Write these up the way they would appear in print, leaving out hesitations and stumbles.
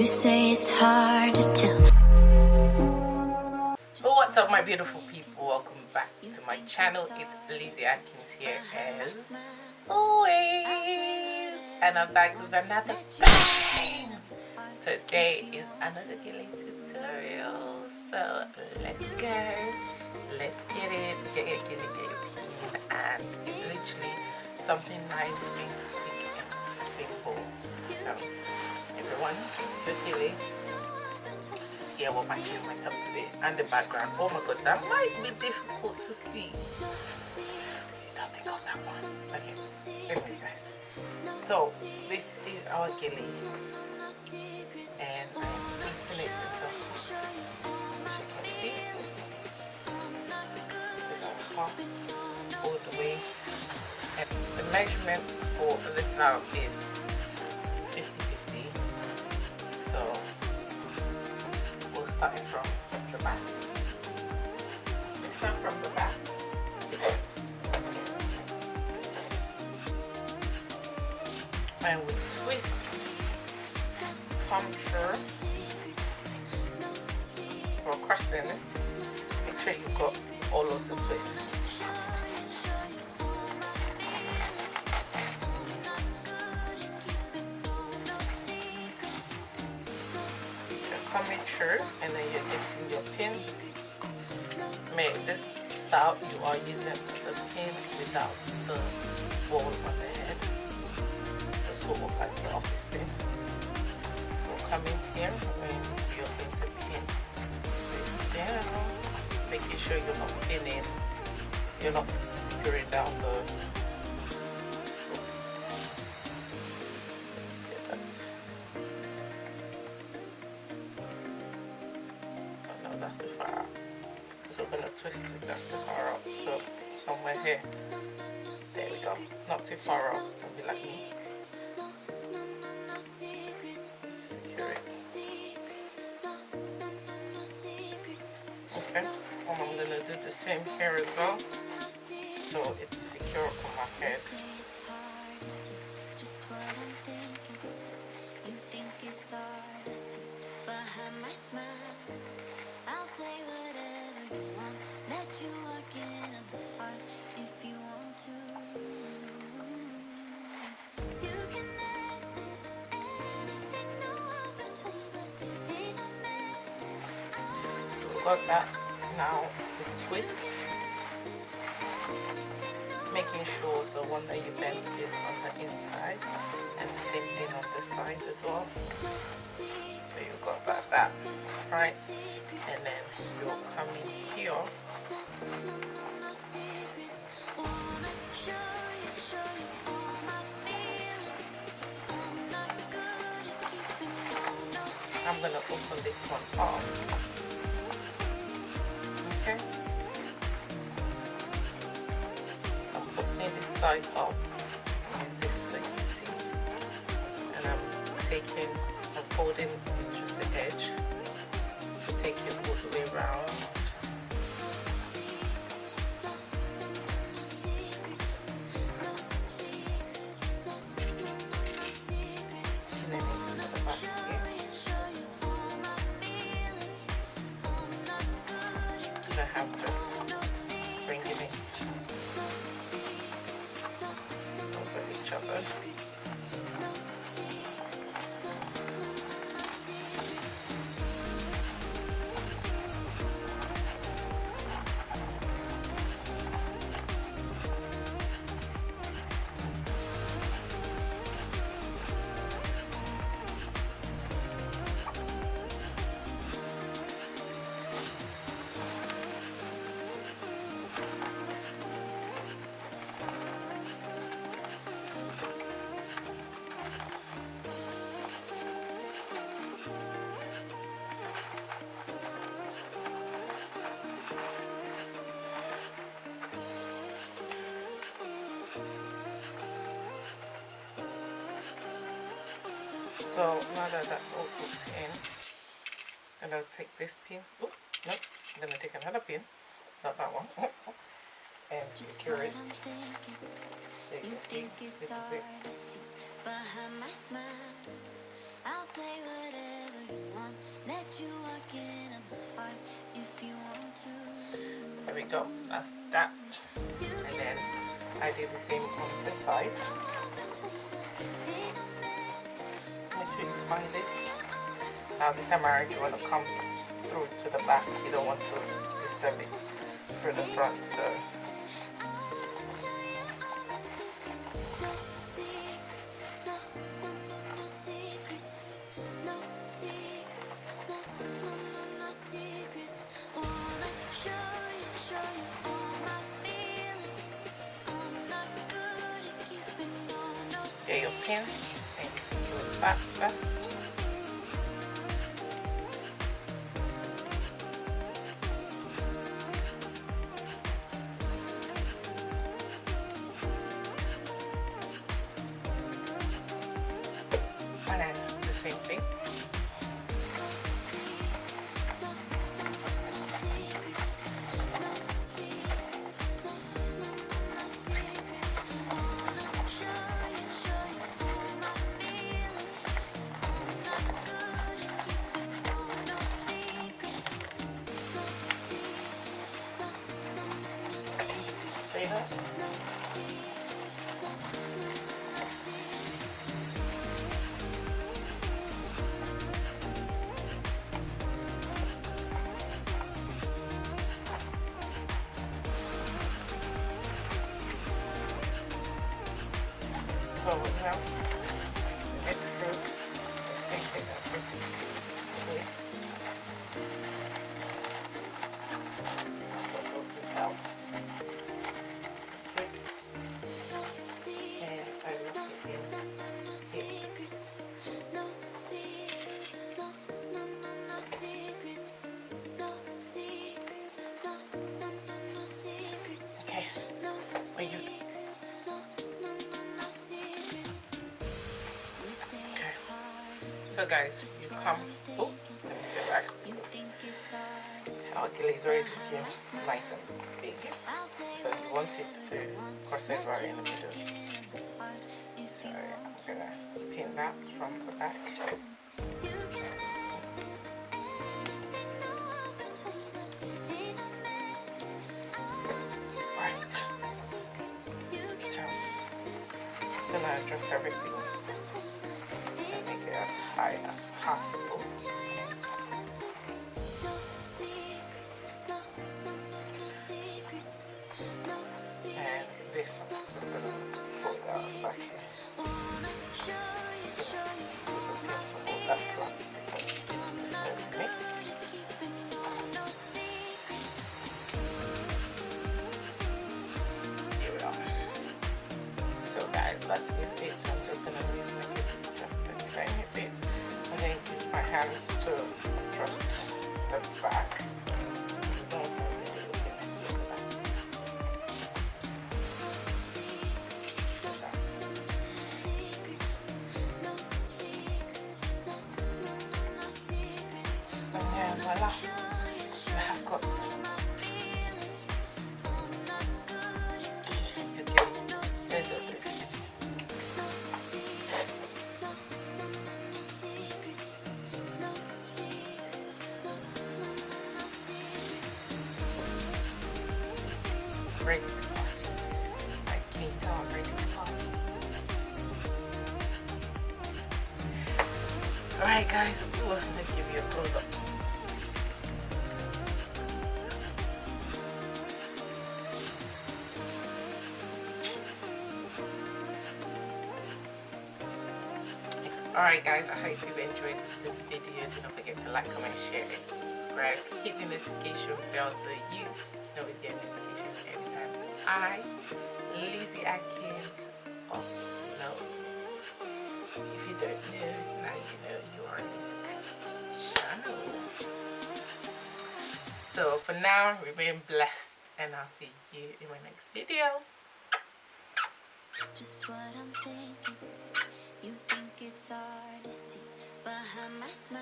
You say it's hard to tell. Oh, what's up, my beautiful people? Welcome back to my channel. It's Lizzie Atkins here as always, and I'm back with another bang. Today is another Gele tutorial, so let's go. Let's get it. Get it. And it's literally something nice, big, and simple. So everyone, it's your Gele. Yeah, we're matching my top today and the background. Oh my god, that might be difficult to see. Don't think of that one. Okay, anyways guys, so this is our Gele and I'm twisting it into, as you can see, with our half all the way, and the measurement for this now is 50-50. So starting from the back. Let's start from the back. And we twist, puncture, or crossing. Make sure you've got all of the twists. Coming through, and then you're getting your pin. Make this style you are using the pin without the ball on the head, the sort of like the office pin. You'll come in here and you're going to pin this down, making sure you're not pinning, you're not securing down the. That's too far out. So we're going to twist it, that's too far out. So somewhere here. There we go. Not too far out. Don't be like me. Secure it. Okay. And I'm going to do the same here as well. So it's secure on my head. I'll say whatever you want. Let you walk in my heart if you want to. You can ask anything, no one's between us. Ain't no mess. So we got that. Now the twist. Making sure the one that you bent is on the inside, and the same thing on this side as well. So you've got that, right? And then you're coming here. I'm gonna open this one up. Okay. I'm opening this side up, and this side you can see. And I'm taking and folding just the edge. So take it all the way around. And then into the back here. And I have just bringing it over each other. So now that that's all hooked in, and I'll take this pin. Oh, no, I'm gonna take another pin, not that one, and secure it. You think it's hard to see behind my smile. I'll say whatever you want. Let you walk in my heart if you want to. There we go. That's that. And then I do the same on this side. Make sure you find it. Now this time around you want to come through to the back. You don't want to disturb it through the front. So get your pin and do the back first. And then the same thing. See that? So now, get through. Take that through. Okay. Out. Okay. So guys, you come. Oh, let me step back because our gele is already became nice and big. So you want it to cross over in the middle. So I'm gonna pin that from the back. Right. So I'm gonna adjust everything and make it as high as possible. And this I'm gonna fold out back here. Hold that flat because it's disturbing me. Here we are. So guys, that's it. So I'm just gonna make it just a tiny bit, and then use my hands to adjust the back. Voila, I have got your there's a twist. Ready to party. I can't tell I'm ready to party. Alright guys, ooh, let's give you a close up. Alright guys, I hope you've enjoyed this video. Do not forget to like, comment, share and subscribe. Hit the notification bell so you know we get notifications every time I, Lizzie Atkins, upload. If you don't know, now you know you are Lizzie Atkins channel. So for now, remain blessed and I'll see you in my next video. Just what I'm thinking. You think it's hard to see behind my smile.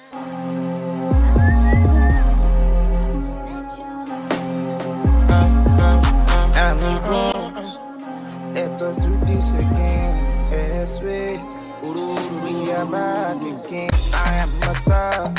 Let us do this again. Yes, we are back again. my style.